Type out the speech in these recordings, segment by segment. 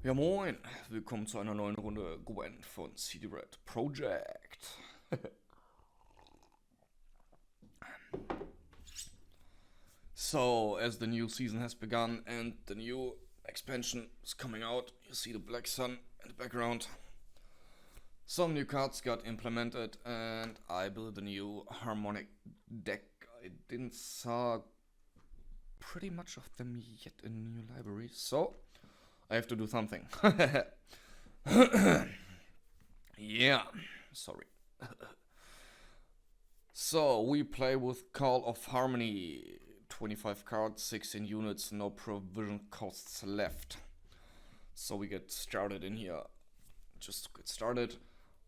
Ja, moin. Willkommen zu einer neuen Runde Gwent von CD-Red Project. So, as the new season has begun and the new expansion is coming out, you see the Blacksun in the background. Some new cards got implemented and I built a new harmonic deck. I didn't saw pretty much of them yet in the new library, so I have to do something. Yeah, sorry. So we play with Call of Harmony. 25 cards, 16 units, no provision costs left. So we get started in here. Just to get started,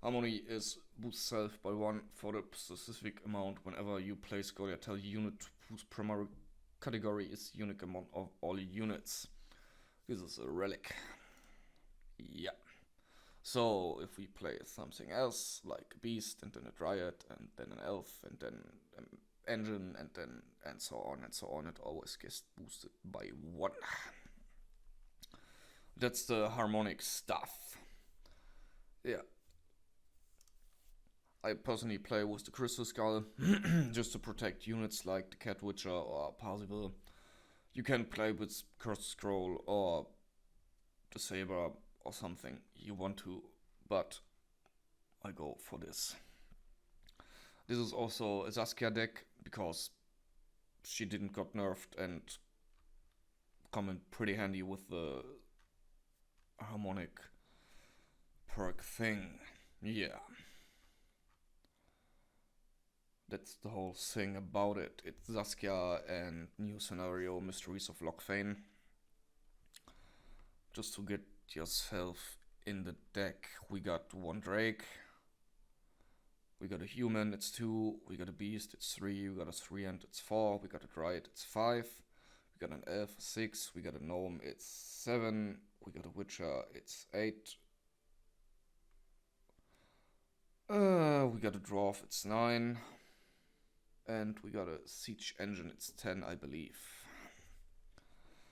Harmony is boost self by 1 for the specific amount whenever you play Scioatael unit whose primary category is unique amount of all units. This is a relic. Yeah. So if we play something else, like a beast, and then a dryad, and then an elf, and then an engine, and so on, it always gets boosted by 1. That's the harmonic stuff. Yeah. I personally play with the Crystal Skull, just to protect units like the Cat Witcher or Parzival. You can play with Cursed Scroll or the Saber or something you want to, but I go for this. This is also a Saskia deck because she didn't got nerfed and come in pretty handy with the harmonic perk thing. Yeah. That's the whole thing about it. It's Saskia and new scenario Mysteries of Locthwain. Just to get yourself in the deck, we got 1 Drake. We got a human, it's 2. We got a beast, it's 3. We got a 3 and it's 4. We got a dryad, it's 5. We got an elf, 6. We got a gnome, it's 7. We got a witcher, it's 8. We got a dwarf, it's 9. And we got a siege engine, it's 10, I believe.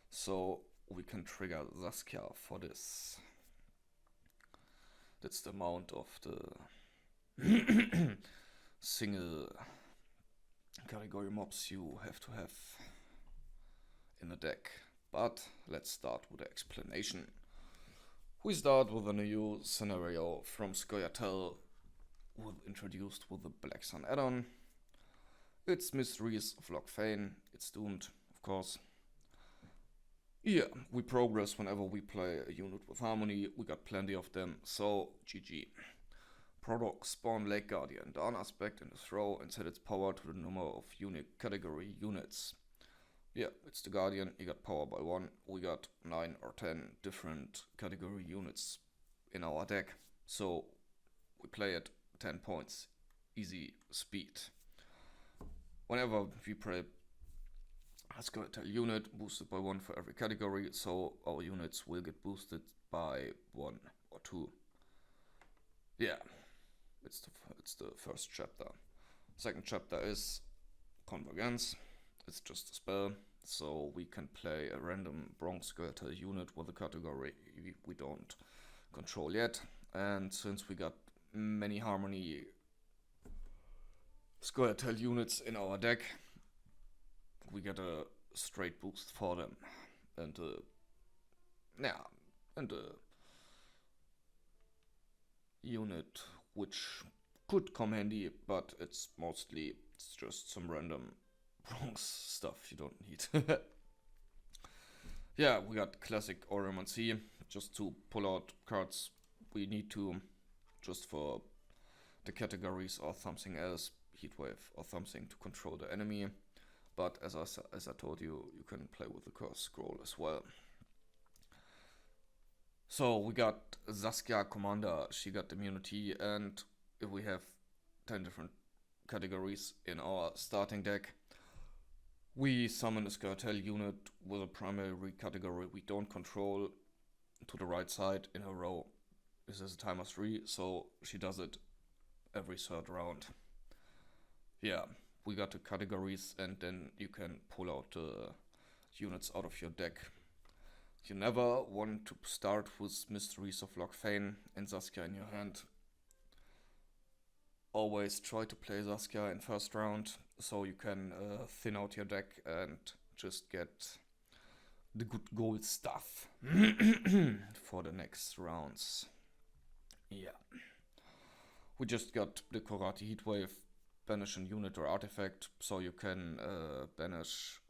So we can trigger Saskia for this. That's the amount of the single category mobs you have to have in the deck. But let's start with the explanation. We start with a new scenario from Scioatael, introduced with the Blacksun add-on. It's Mysteries of Locthwain. It's doomed, of course. Yeah, we progress whenever we play a unit with Harmony. We got plenty of them, so GG. Product spawn Lake Guardian, down aspect in the throw and set its power to the number of unique category units. Yeah, it's the Guardian, he got power by 1. We got 9 or 10 different category units in our deck, so we play at 10 points, easy speed. Whenever we play a Scioatael unit, boosted by 1 for every category, so our units will get boosted by 1 or 2. Yeah, it's the first chapter. Second chapter is Convergence. It's just a spell, so we can play a random bronze Scioatael unit with a category we don't control yet. And since we got many Harmony Scioatael units in our deck, we get a straight boost for them, and a unit which could come handy, but it's just some random bronze stuff you don't need. Yeah, we got classic Oromancy, just to pull out cards we need to, just for the categories or something else, Heatwave or something to control the enemy. But as I told you, you can play with the Curse Scroll as well. So we got Saskia Commander, she got immunity, and if we have 10 different categories in our starting deck, we summon a Scioatael unit with a primary category we don't control to the right side in a row. This is a timer 3, so she does it every 3rd round. Yeah, we got the categories, and then you can pull out the units out of your deck. You never want to start with Mysteries of Locthane and Saskia in your hand. Always try to play Saskia in first round, so you can thin out your deck and just get the good gold stuff for the next rounds. Yeah. We just got the Karate Heatwave, banish a unit or artifact, so you can banish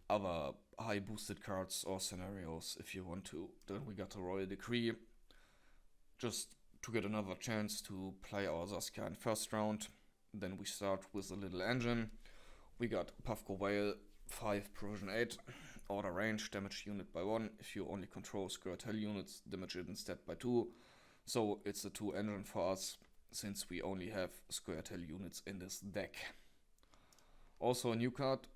other high boosted cards or scenarios if you want to. Then we got a Royal Decree, just to get another chance to play our Saskia in first round. Then we start with a little engine. We got Puffco Whale, 5 provision 8, order range, damage unit by 1. If you only control Scioatael units, damage it instead by 2. So it's a 2 engine for us, since we only have Scioatael units in this deck. Also a new card,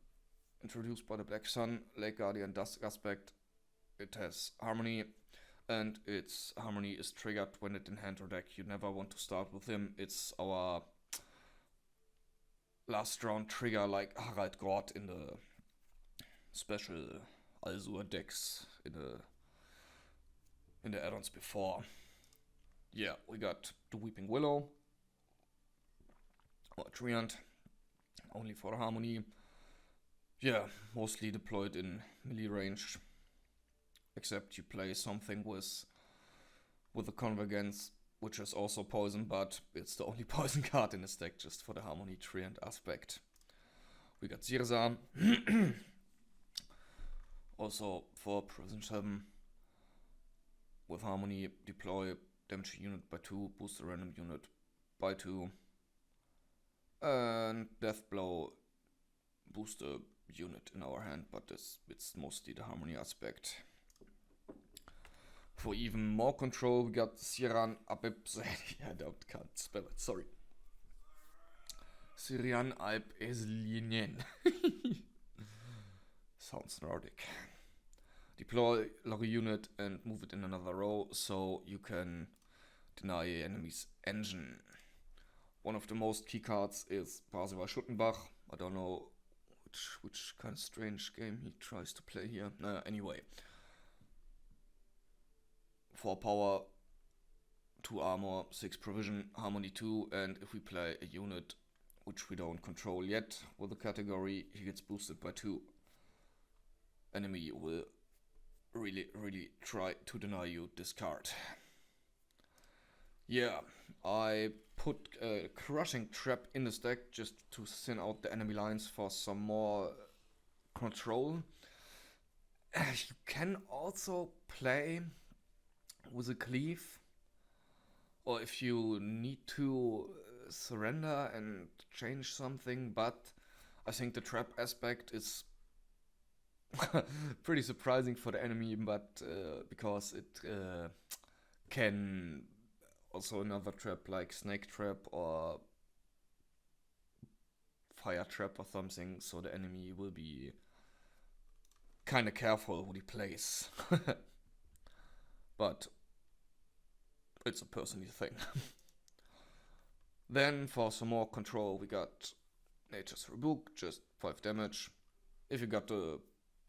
introduced by the Blacksun, Lake Guardian Dusk Aspect. It has Harmony, and its Harmony is triggered when it in hand or deck. You never want to start with him. It's our last round trigger, like Harald Gord in the special Alzur decks in the add-ons before. Yeah, we got the Weeping Willow, or Treant, only for the Harmony. Yeah, mostly deployed in melee range, except you play something with the Convergence, which is also poison, but it's the only poison card in this deck, just for the Harmony Treant aspect. We got Sirsa, also for Prison 7, with Harmony, deploy damage unit by 2, boost a random unit by 2, and Death Blow, boost a unit in our hand, but it's mostly the Harmony aspect. For even more control, we got Siran Abib. I can't spell it, sorry. Syrian Alp Eslinen. Sounds Nordic. Deploy log a unit and move it in another row, so you can deny enemy's engine. One of the most key cards is Parzival Schuttenbach. I don't know which kind of strange game he tries to play here. Anyway. 4 power, 2 armor, 6 provision, Harmony 2, and if we play a unit which we don't control yet with the category, he gets boosted by 2. Enemy will really try to deny you this card. Yeah, I put a Crushing Trap in this deck just to thin out the enemy lines for some more control. You can also play with a Cleave, or if you need to surrender and change something, but I think the trap aspect is pretty surprising for the enemy, but because it can also another trap like Snake Trap or Fire Trap or something, so the enemy will be kinda careful what he plays. But it's a personal thing. Then for some more control we got Nature's Rebuke, just 5 damage. If you got the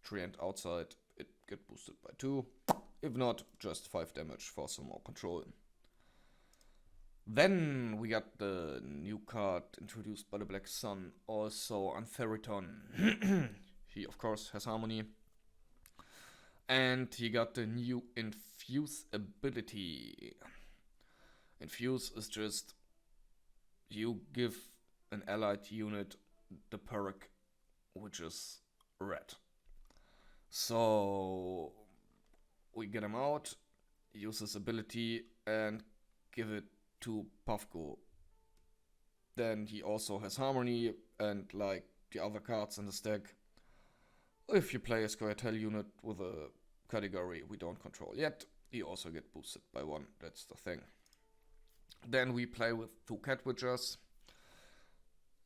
Treant outside, it get boosted by 2. If not, just 5 damage for some more control. Then we got the new card introduced by the Blacksun, also Antheriton. He of course has Harmony. And he got the new Infuse ability. Infuse is just, you give an allied unit the perk, which is red. So we get him out, use his ability, and give it to Puffco. Then he also has Harmony, and like the other cards in this deck, if you play a Scioatael unit with a category we don't control yet, he also get boosted by 1, that's the thing. Then we play with 2 Cat Witchers.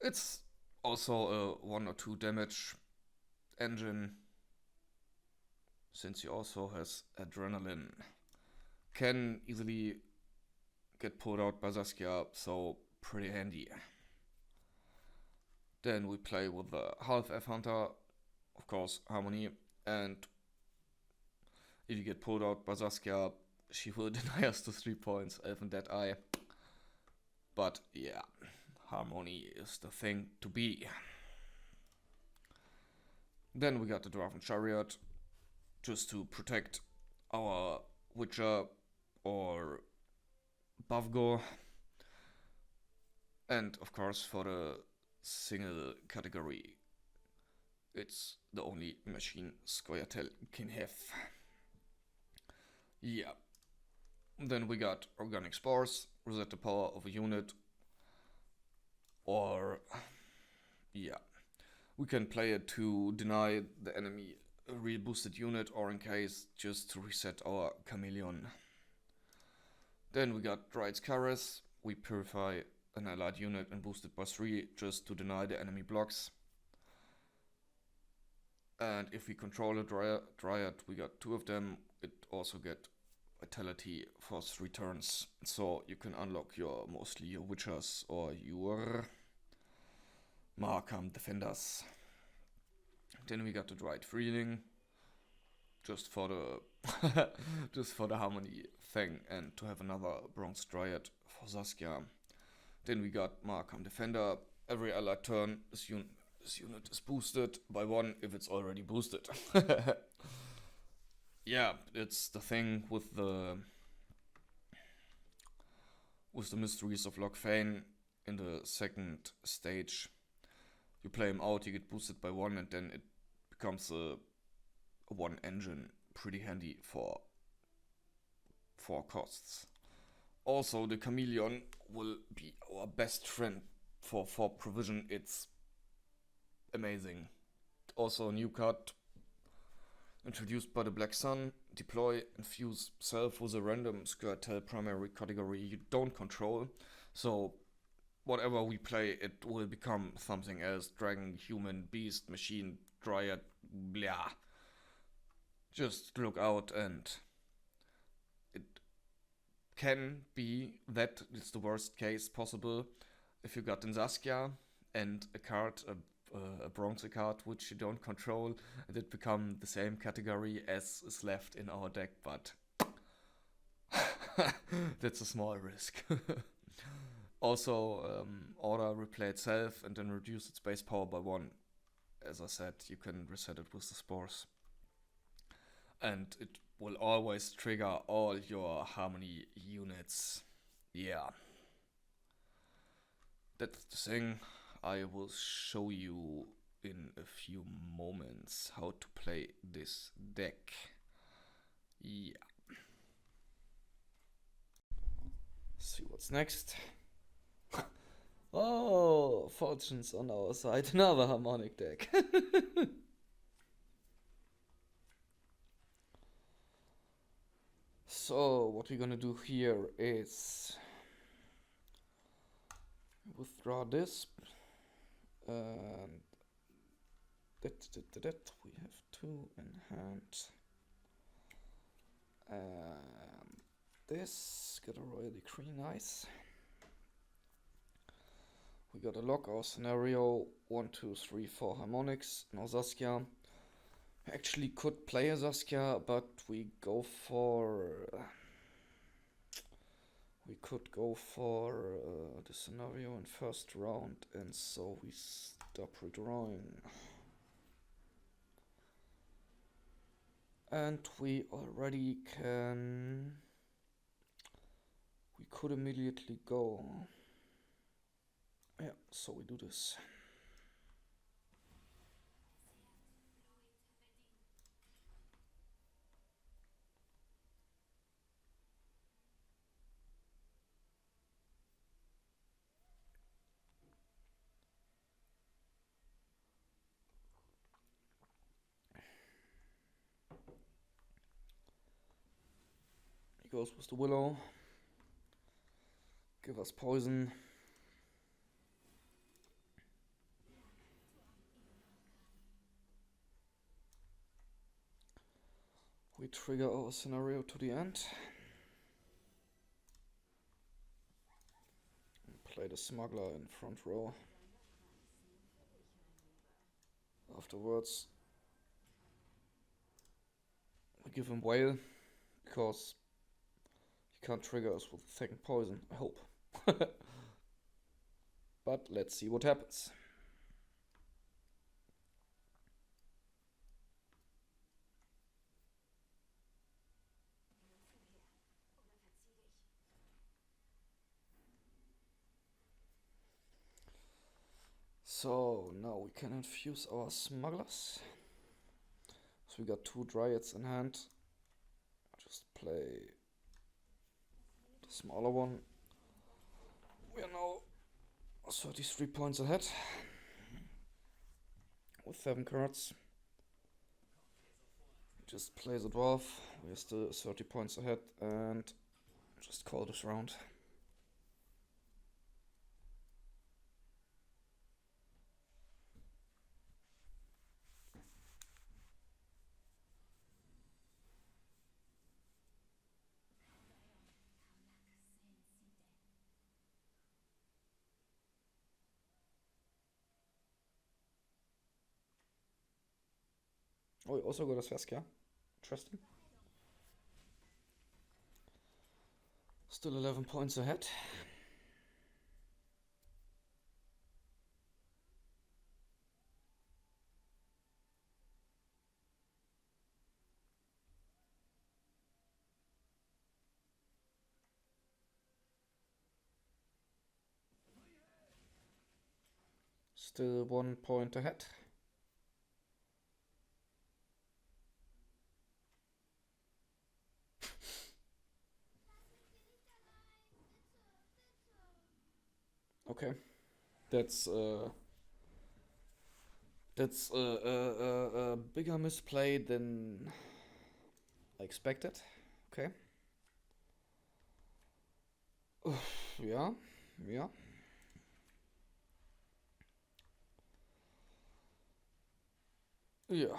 It's also a 1 or 2 damage engine, since he also has Adrenaline. Can easily get pulled out by Saskia, so pretty handy. Then we play with the Half-Elf Hunter, of course Harmony, and If you get pulled out by Saskia, she will deny us the 3 points, Elf and Dead Eye. But yeah, Harmony is the thing to be. Then we got the Dwarven Chariot, just to protect our Witcher or Bavgo. And of course, for the single category, it's the only machine Scioatael can have. Yeah. Then we got Organic Spores, reset the power of a unit. Or, yeah, we can play it to deny the enemy a real boosted unit, or in case, just to reset our Chameleon. Then we got Dryad's Caress, we purify an allied unit and boost it by 3 just to deny the enemy blocks. And if we control a Dryad, we got 2 of them, it also get Vitality for 3 turns. So you can unlock mostly your Witchers or your Markham Defenders. Then we got the Dryad Freeling, just for the just for the Harmony thing, and to have another Bronze Dryad for Saskia. Then we got Markham Defender. Every allied turn, this unit is boosted by 1 if it's already boosted. Yeah, it's the thing with the Mysteries of Locthwain in the second stage. You play him out, you get boosted by 1, and then it becomes a 1 engine, pretty handy for 4 costs. Also, the Chameleon will be our best friend for provision. It's amazing. Also a new card introduced by the Blacksun. Deploy, infuse self with a random Scioatael primary category you don't control. So whatever we play, it will become something else. Dragon, human, beast, machine, Dryad, blah. Just look out, and it can be that it's the worst case possible if you got in Saskia and a card, a bronze card which you don't control, and it become the same category as is left in our deck, but that's a small risk. Also, Order replay itself and then reduce its base power by 1. As I said, you can reset it with the spores. And it will always trigger all your Harmony units. Yeah. That's the thing. I will show you in a few moments how to play this deck. Yeah. See what's next. Oh, fortune's on our side. Another harmonic deck. So, what we're gonna do here is withdraw this. And that we have 2 in hand. And this, got a royal decree, nice. We got a lock our scenario, 1, 2, 3, 4 harmonics. Now Saskia. Actually could play a Saskia, but we go for could go for the scenario in first round, and so we stop redrawing. And we already we could immediately go. Yeah, so we do this. He goes with the Willow. Give us poison. We trigger our scenario to the end. Play the smuggler in front row. Afterwards, We give him whale, because he can't trigger us with the second poison, I hope. But let's see what happens. So now we can infuse our smugglers. So we got 2 dryads in hand. Just play the smaller one. We are now 33 points ahead with 7 cards. Just play the dwarf. We are still 30 points ahead and just call this round. Oh, we also got a Saskia. Interesting. Still 11 points ahead. Still 1 point ahead. Okay, that's a bigger misplay than I expected. Okay. Yeah, yeah. Yeah.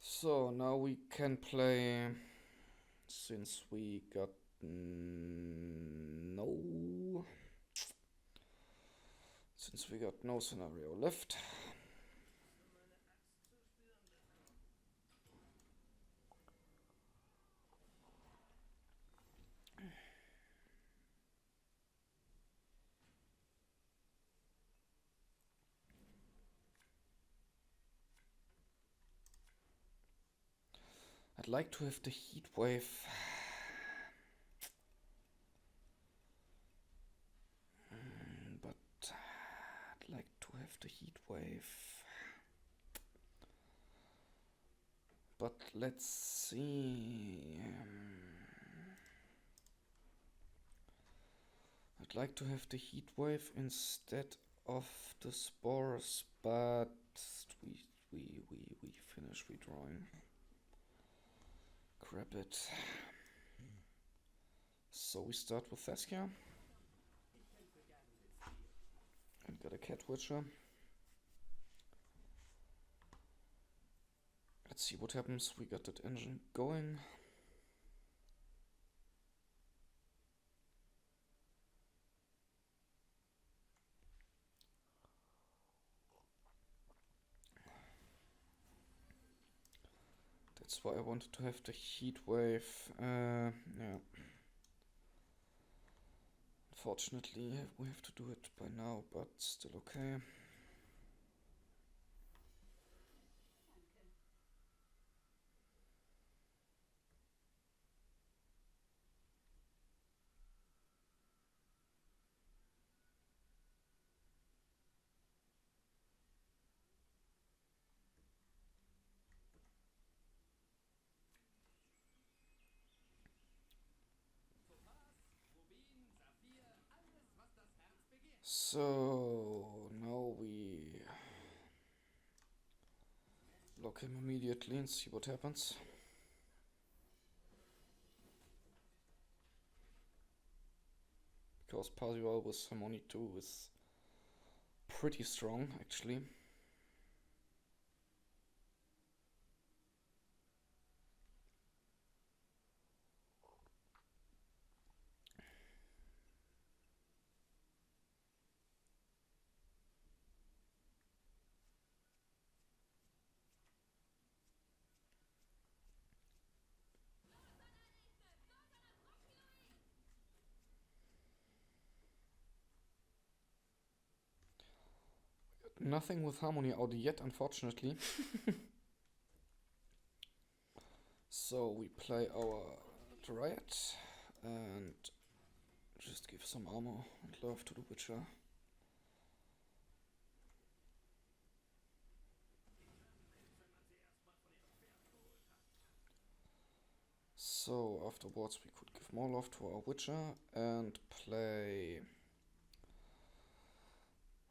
So now we can play, since we got no scenario left. I'd like to have the heat wave. But I'd like to have the heat wave. But let's see. I'd like to have the heat wave instead of the spores, but we finish redrawing. Grab it. So we start with Saskia. And got a cat witcher. Let's see what happens. We got that engine going. That's why I wanted to have the heat wave. Yeah. Unfortunately, we have to do it by now, but still okay. So now we block him immediately and see what happens. Because Parzival with Harmony 2 is pretty strong actually. Nothing with Harmony out yet, unfortunately. So we play our Dryad and just give some armor and love to the Witcher. So afterwards we could give more love to our Witcher and play...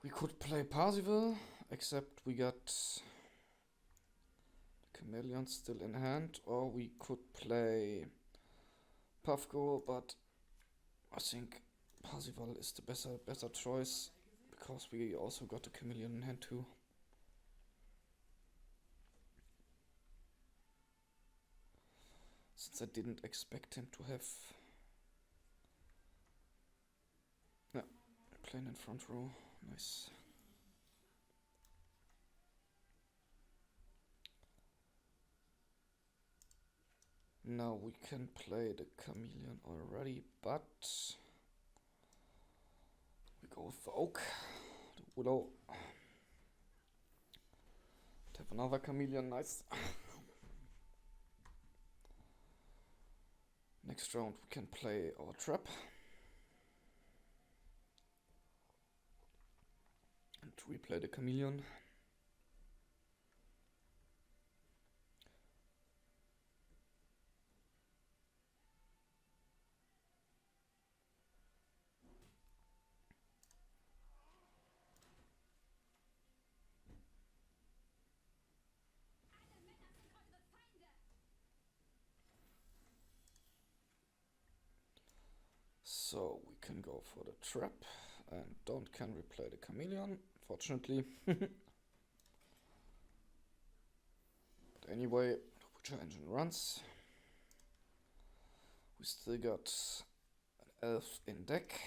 We could play Parzival, except we got the Chameleon still in hand, or we could play Puffgo, but I think Parzival is the better choice, because we also got the Chameleon in hand too. Since I didn't expect him to have... Yeah, playing in front row, nice. Now we can play the Chameleon already, but we go with the Oak, the Willow. Have another Chameleon, nice. Next round we can play our Trap. And replay the Chameleon. So we can go for the Trap and can replay the Chameleon, fortunately. But anyway, the Witcher engine runs. We still got an Elf in deck.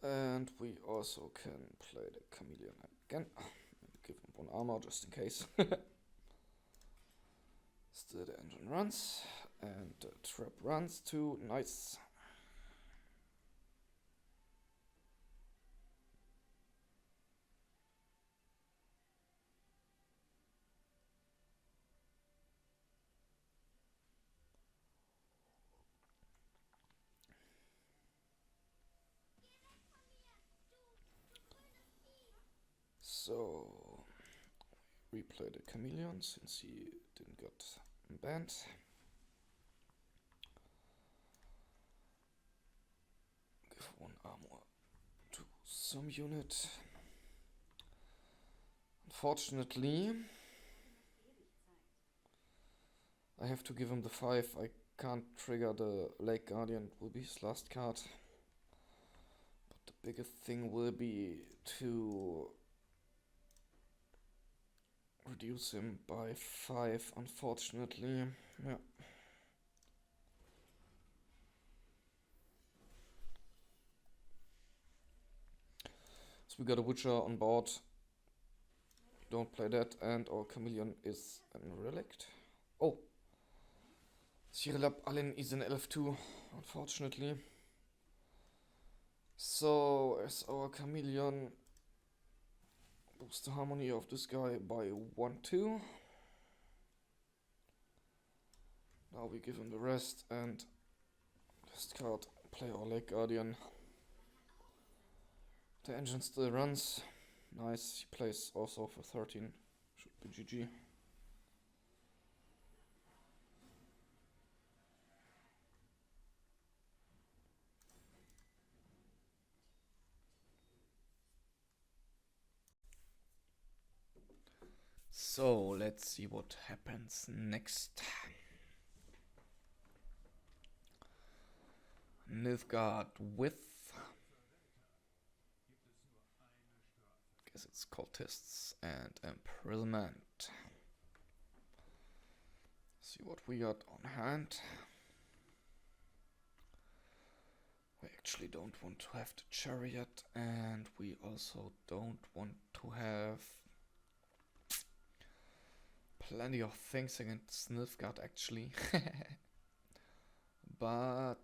And we also can play the Chameleon again. Give him one armor just in case. Still the engine runs, and the Trap runs too, nice. So, replay the Chameleon since he didn't get banned. Give one armor to some unit. Unfortunately, I have to give him the 5. I can't trigger the Lake Guardian, it will be his last card. But the biggest thing will be to reduce him by 5, unfortunately. Yeah. So we got a Witcher on board. Don't play that, and our Chameleon is a relict. Oh! Scioatael Harmony is an elf too, unfortunately. So, as our Chameleon boosts the harmony of this guy by 1-2. Now we give him the rest and discard, play our Lake Guardian. The engine still runs. Nice, he plays also for 13. Should be GG. So let's see what happens next. Milfgaard with, guess it's cultists and imprisonment. See what we got on hand. We actually don't want to have the chariot, and we also don't want to have plenty of things against Milfgaard actually. But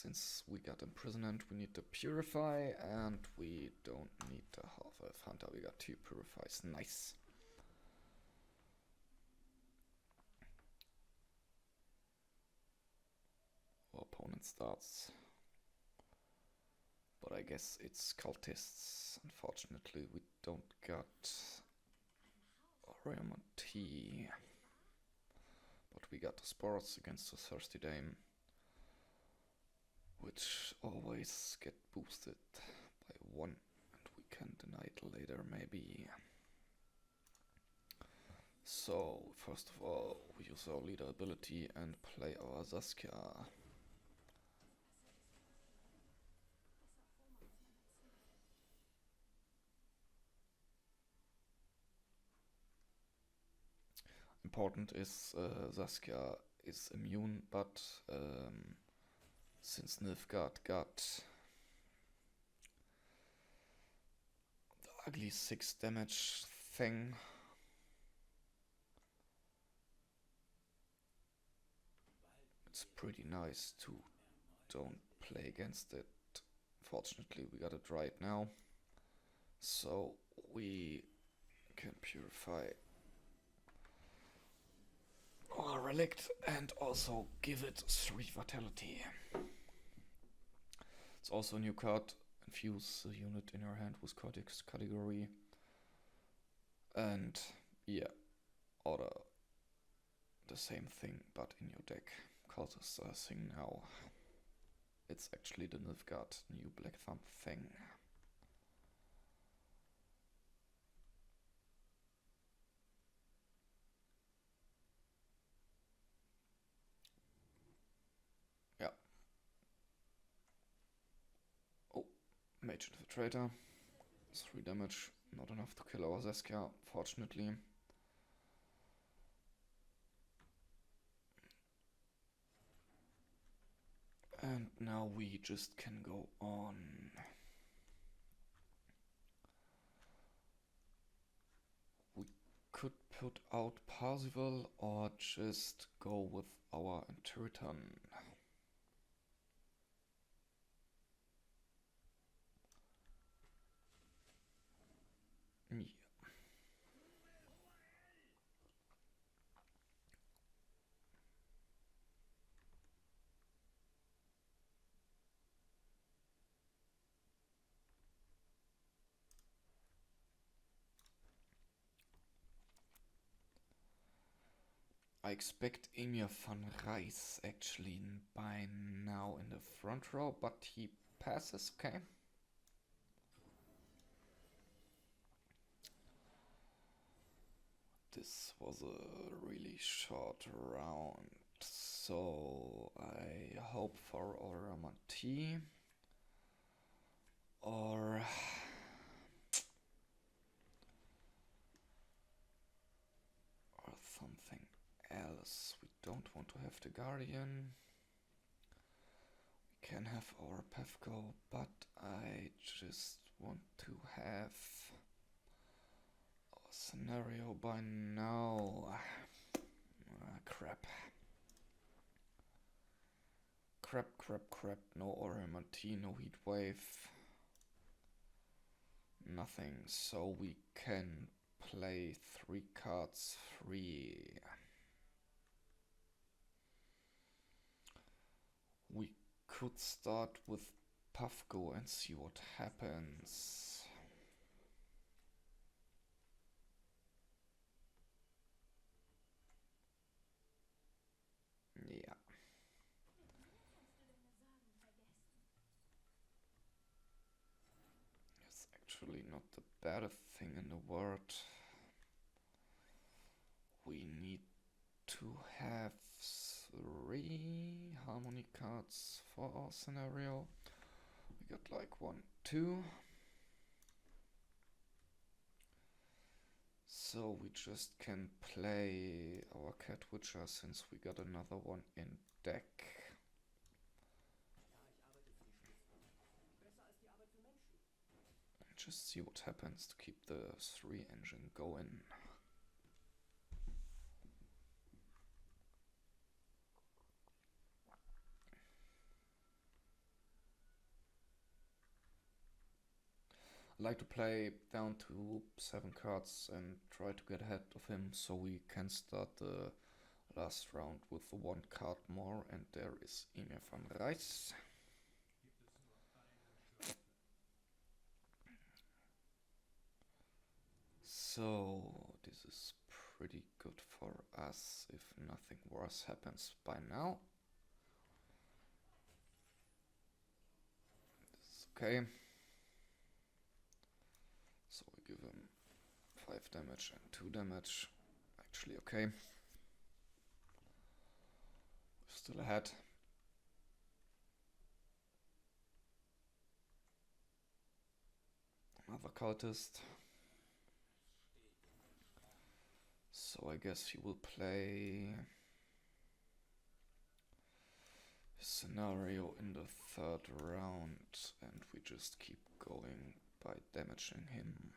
since we got imprisonment, we need to purify, and we don't need the half-elf hunter. We got 2 purifies. Nice. Our opponent starts, but I guess it's cultists. Unfortunately, we don't got Tea, but we got the sports against the Thirsty Dame, which always get boosted by 1, and we can deny it later maybe. So first of all, we use our leader ability and play our Saskia. Important is Saskia is immune, but since Milfgaard got the ugly 6 damage thing, it's pretty nice to don't play against it. Fortunately, we got it right now, so we can purify our relict and also give it 3 vitality. It's also a new card. Infuse the unit in your hand with Codex category. And yeah, order the same thing but in your deck. Cause it's a thing now. It's actually the Milfgaard new Black Thumb thing. Yeah. Oh, Mage Infiltrator. 3 damage. Not enough to kill our Saskia, fortunately. And now we just can go on. We could put out Parzival or just go with our Interiton. Yeah. I expect Emir van Rijs actually by now in the front row, but he passes, okay. This was a really short round, so I hope for Oramanti or something else. We don't want to have the Guardian. We can have our Pefko, but I just want to have a scenario by now. Crap. Crap. No Oramanti, no Heat Wave. Nothing, so we can play 3 cards free. We could start with Puffgo and see what happens. Yeah. It's actually not the baddest thing in the world. We need to have 3 harmony cards for our scenario. We got like 1, 2. So we just can play our Cat Witcher since we got another one in deck. And just see what happens to keep the 3 engine going. like to play down to 7 cards and try to get ahead of him so we can start the last round with 1 card more, and there is Emir van Rijs. So this is pretty good for us if nothing worse happens by now. This is okay. So we give him 5 damage and 2 damage. Actually okay. We're still ahead. Another cultist. So I guess he will play scenario in the 3rd round, and we just keep going by damaging him.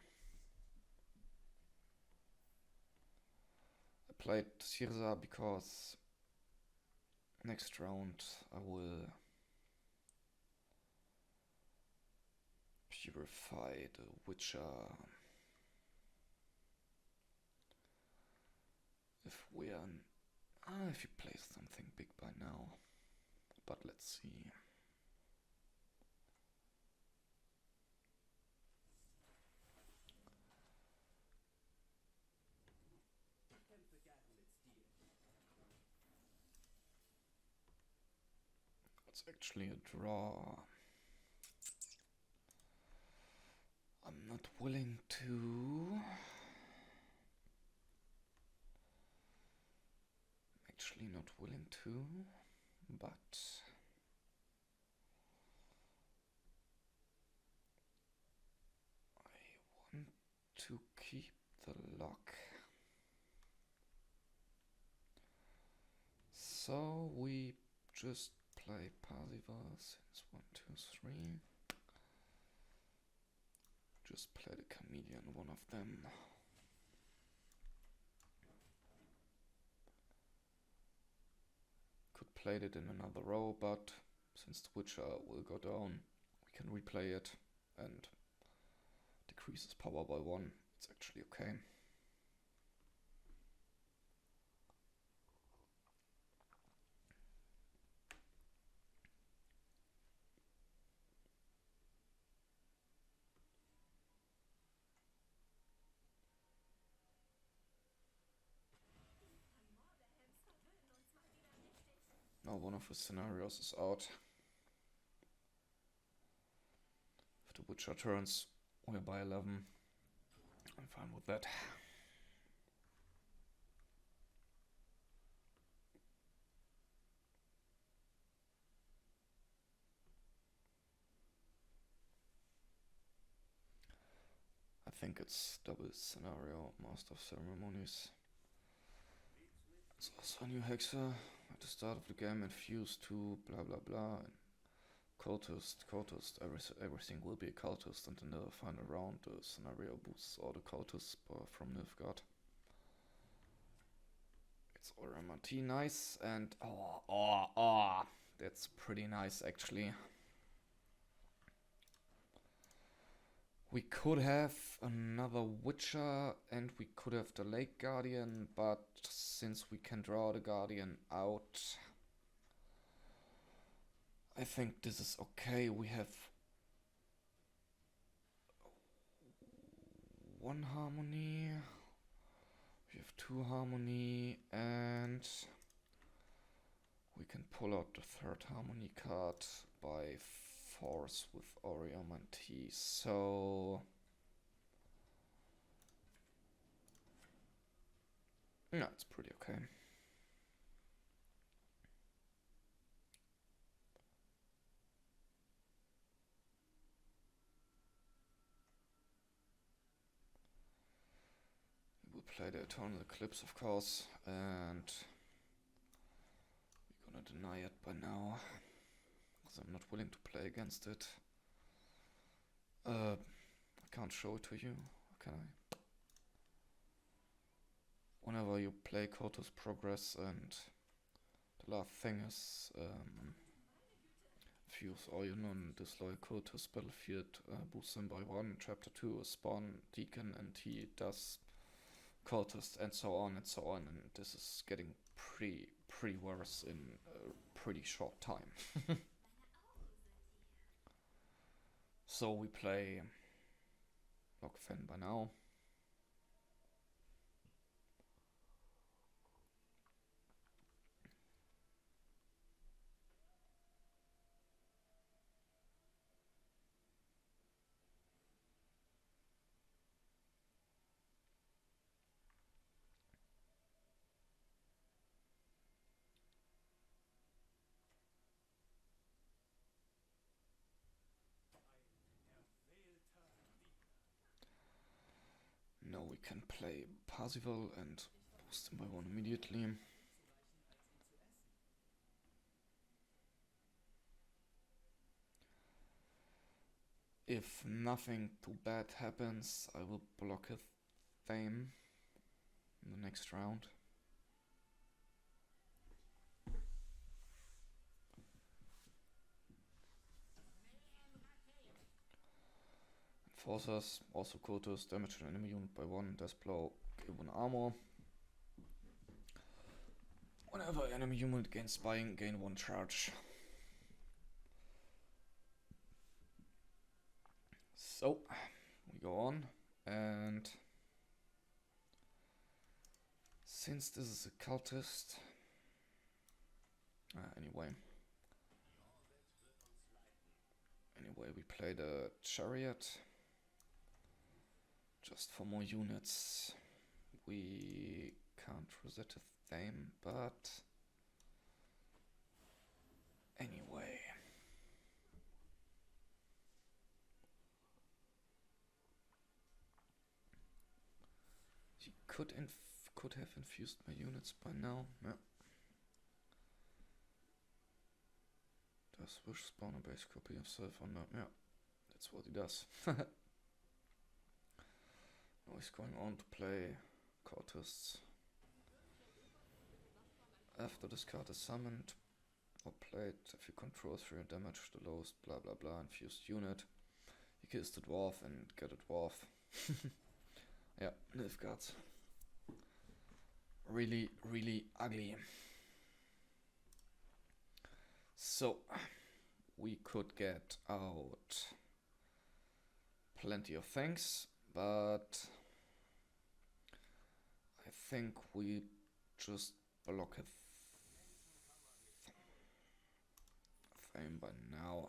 I played Sirza because next round I will purify the Witcher if he plays something big by now, but let's see. It's actually a draw. I'm not willing to. Actually not willing to, but I want to keep the lock. So we just play Parzival since 1, 2, 3. Just play the Chameleon, one of them. Could play it in another row, but since the Witcher will go down, we can replay it and decrease his power by 1. It's actually okay. Now one of his scenarios is out. If the Witcher turns, we're by 11. I'm fine with that. I think it's double scenario, Master of Ceremonies. It's also a new hexer at the start of the game, infused to blah blah blah. And cultist, everything will be a cultist, and in the final round the scenario boosts all the cultists from Milfgaard. It's Oramati, nice, and that's pretty nice actually. We could have another Witcher and we could have the Lake Guardian, but since we can draw the Guardian out, I think this is okay. We have 1 harmony, we have 2 harmony, and we can pull out the 3rd harmony card by force with Oriomanti. So no, it's pretty okay. We will play the Eternal Eclipse, of course, and we're gonna deny it by now, because I'm not willing to play against it. I can't show it to you, can I? Whenever you play Koto's Progress, and the last thing is Fuse all your non-disloyal cultists battlefield, boost them by 1. Chapter 2, spawn deacon and he does cultist and so on and so on, and this is getting pretty worse in a pretty short time. So we play Lockfen by now. Now we can play Parzival and boost him by 1 immediately. If nothing too bad happens, I will block a Thame in the next round. Enforcers, also cultists, damage an enemy unit by 1, death blow, give 1 armor. Whenever enemy unit gains spying, gain 1 charge. So, we go on, and since this is a cultist, anyway, we play the chariot, just for more units. We can't reset a Thame, but anyway. He could have infused my units by now. Yeah. Does wish spawn a base copy of self on that? Yeah, that's what he does. Now he's going on to play cultists. After this card is summoned or played, if you control 3 damage, the lowest blah blah blah infused unit, you kills the dwarf and get a dwarf. Yeah, Milfgaard. Really ugly. So we could get out plenty of things, but I think we just block a Thame by now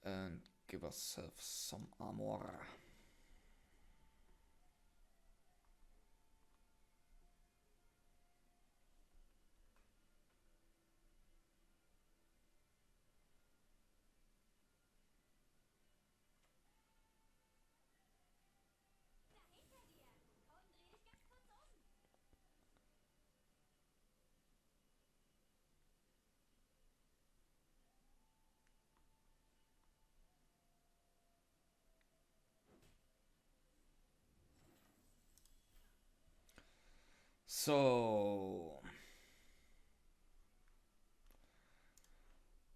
and give ourselves some armor. So,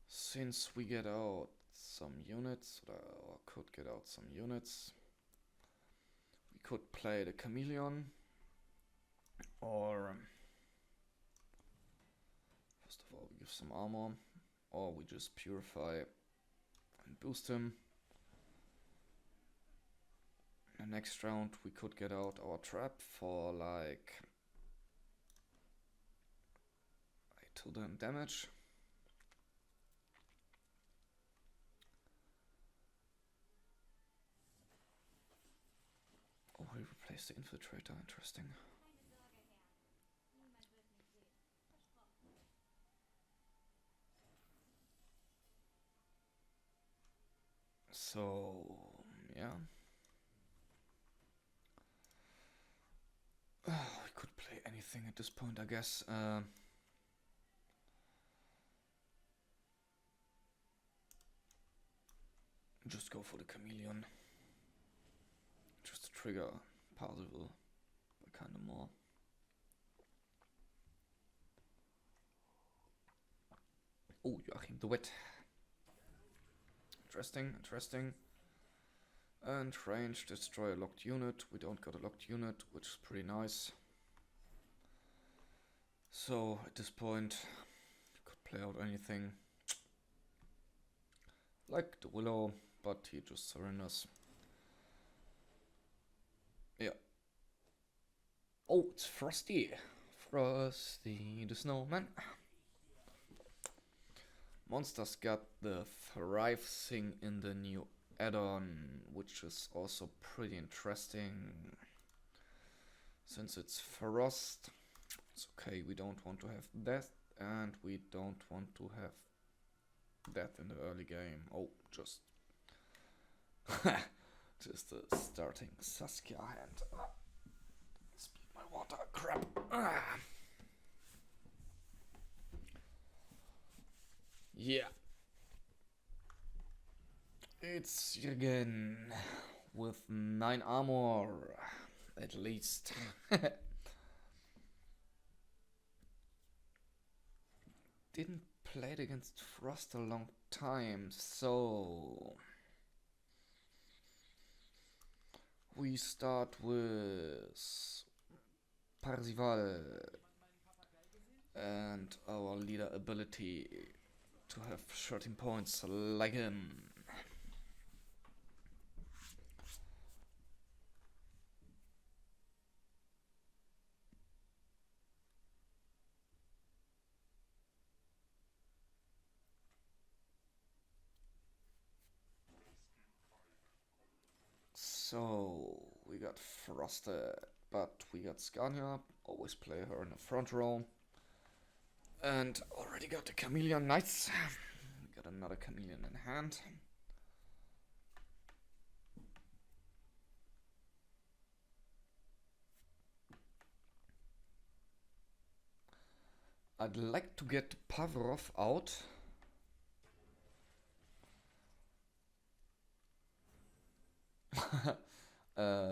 since we get out some units, or could get out some units, we could play the Chameleon, or first of all we give some armor, or we just purify and boost him. In the next round we could get out our trap for like 8 damage. Oh, we replaced the infiltrator, interesting. So, yeah. We could play anything at this point, I guess. Just go for the Chameleon. Just to trigger Parzival, but kinda more. Oh, Joachim the Wit. Interesting, interesting. And range, destroy a locked unit. We don't got a locked unit, which is pretty nice. So, at this point, could play out anything. Like the Willow, but he just surrenders. Yeah. Oh, it's Frosty. Frosty the Snowman. Monsters got the Thrive thing in the new Addon, which is also pretty interesting. Since it's Frost, it's okay, we don't want to have death, and we don't want to have death in the early game. Oh, just just a starting Saskia hand. Speed my water, crap. Yeah. It's Jürgen with 9 armor, at least. Didn't play it against Frost a long time, so we start with Parzival and our leader ability to have 13 points like him. So we got Frosted, but we got Scania, always play her in the front row. And already got the Chameleon, nice. We got another Chameleon in hand. I'd like to get Pavrov out.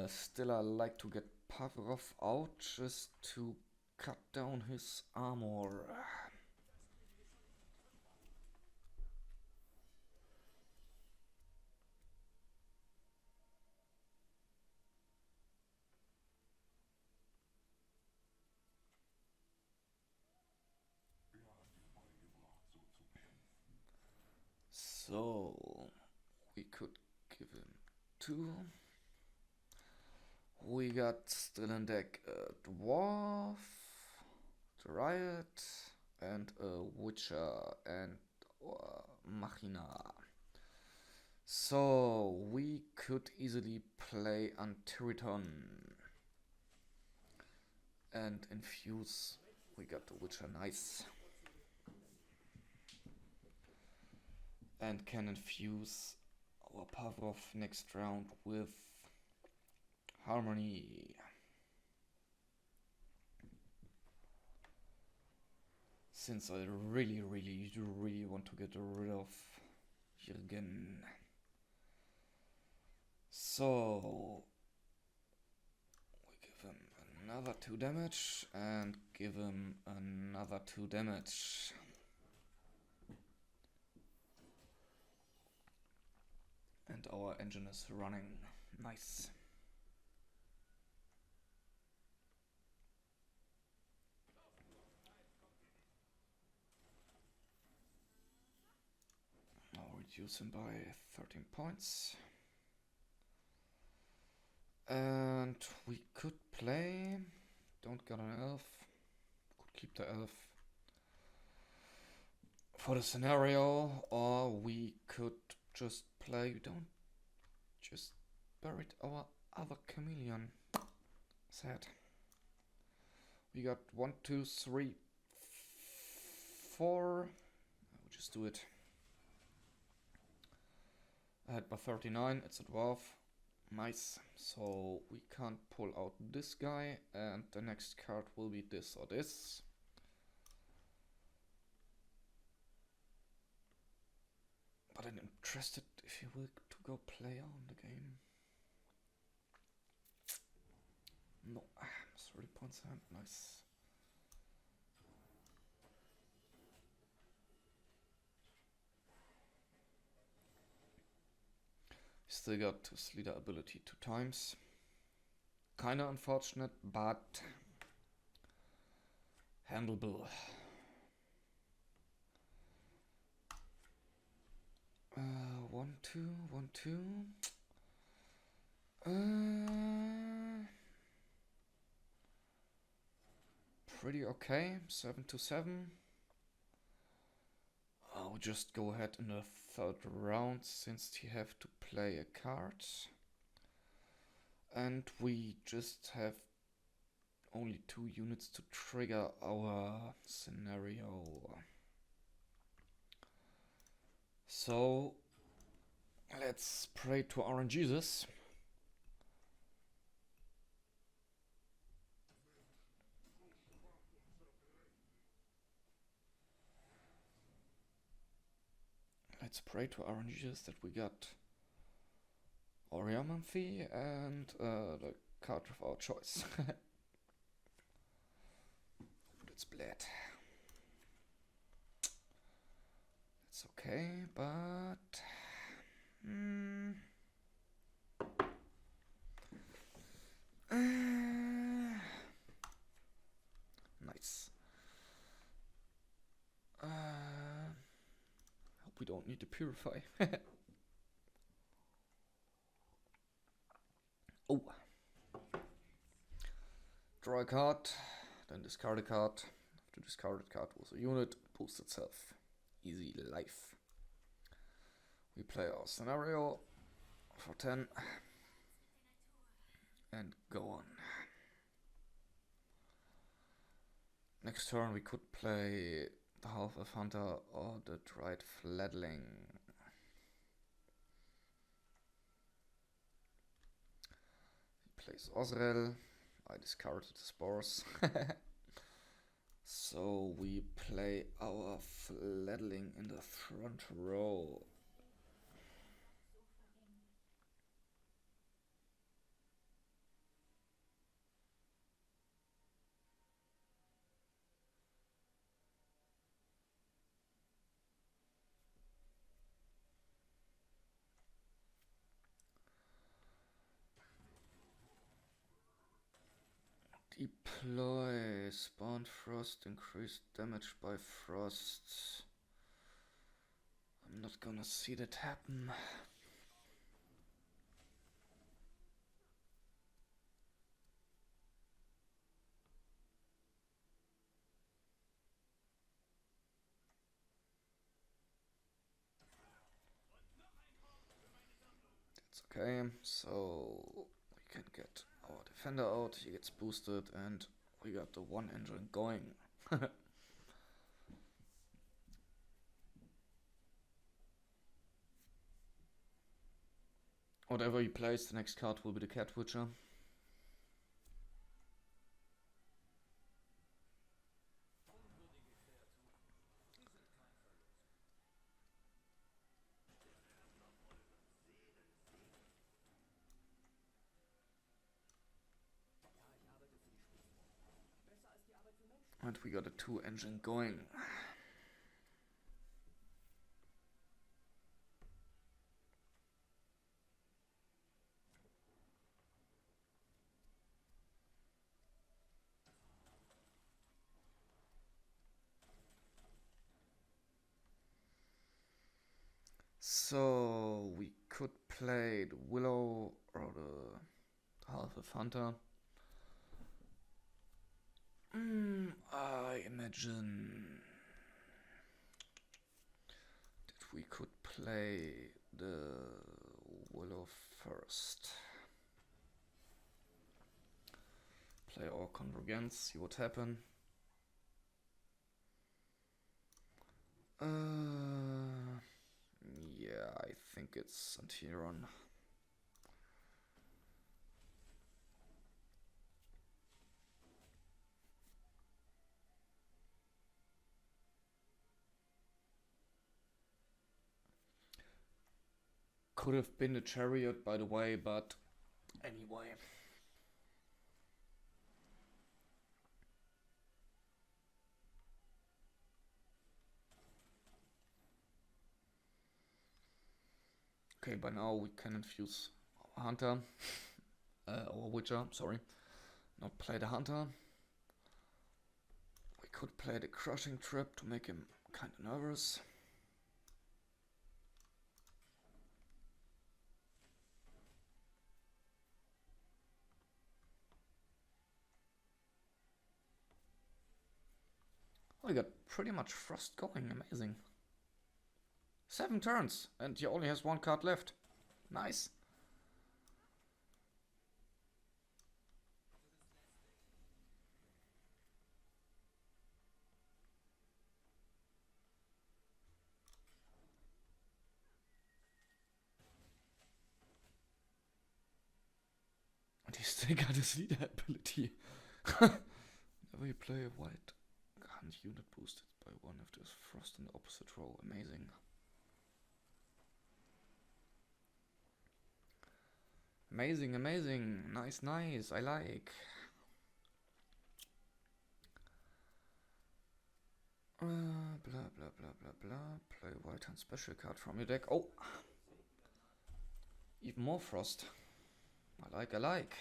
Still I like to get Pavrov out just to cut down his armor. So we could give him 2. We got still in deck a Dwarf, Riot, and a Witcher and Machina. So we could easily play Antiriton and infuse. We got the Witcher, nice. And can infuse our Pavrov next round with Harmony. Since I really want to get rid of Jürgen. So we give him another 2 damage and give him another 2 damage. And our engine is running. Nice. Now reduce him by 13 points. And we could play. Don't got an elf. Could keep the elf for the scenario, or we could just play. Don't just buried our other chameleon. Sad. We got 1, 2, 3, 4. We'll just do it. I had by 39. It's a dwarf. Nice. So we can't pull out this guy, and the next card will be this or this. But I'm interested if you will to go play on the game. No, 30 points hand, nice. Still got his leader ability 2 times. Kinda unfortunate, but handleable. 1, 2, 1, 2. Pretty okay. 7 to 7. I'll just go ahead in the third round since he have to play a card. And we just have only 2 units to trigger our scenario. So let's pray to our Jesus. Let's pray to our Jesus that we got Oryamanthi and the card of our choice. It's bled. It's okay, but nice. Hope we don't need to purify. Oh. Draw a card, then discard a card. After discarded card was a unit, boost itself. Easy life. We play our scenario for 10 and go on. Next turn we could play the Half-Elf Hunter or the Dried Fledling. He plays Osrel. I discarded the spores. So we play our Fledling in the front row. Deploy, spawn frost, increase damage by frost. I'm not gonna see that happen. That's okay, so we can get our defender out, he gets boosted, and we got the 1 engine going. Whatever he plays, the next card will be the Cat Witcher. And we got a 2 engine going. So we could play the Willow or the Half-Elf Hunter. I imagine that we could play the Willow first. Play our Convergence, see what happens. Yeah, I think it's Antiron. Could have been a Chariot, by the way, but anyway. Okay, by now we can infuse our hunter, or witcher, sorry. Not play the hunter. We could play the crushing trap to make him kind of nervous. We got pretty much frost going, amazing. 7 turns, and he only has 1 card left. Nice. And he still got his leader ability. Whenever you play a white hunt unit boosted by 1 if there's frost in the opposite row. Amazing. Amazing, amazing. Nice, nice. I like. Blah, blah, blah, blah, blah. Play white hand special card from your deck. Oh! Even more frost. I like, I like.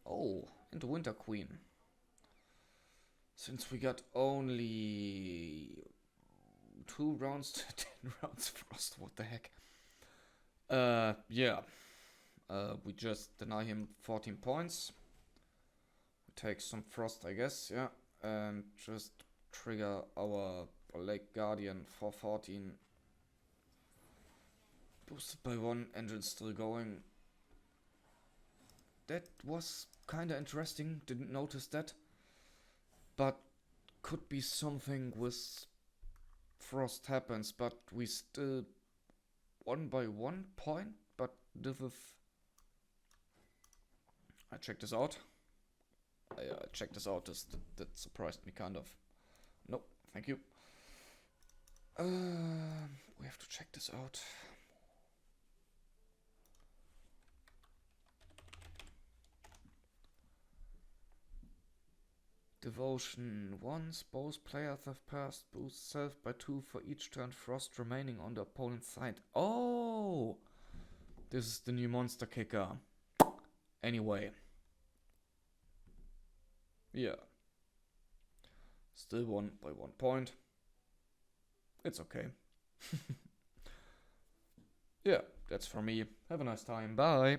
Oh, into Winter Queen. Since we got only 2 rounds to 10 rounds frost, what the heck? Yeah. We just deny him 14 points. We take some frost, I guess, yeah. And just trigger our Lake Guardian for 14. Boosted by 1, engine still going. That was kinda interesting, didn't notice that. But could be something with frost happens, but we still 1 by 1 point, but with... I checked this out. I checked this out, that surprised me kind of. Nope, thank you. We have to check this out. Devotion. Once both players have passed, boost self by 2 for each turn frost remaining on the opponent's side. Oh! This is the new monster kicker. Anyway. Yeah. Still 1 by 1 point. It's okay. Yeah, that's from me. Have a nice time. Bye.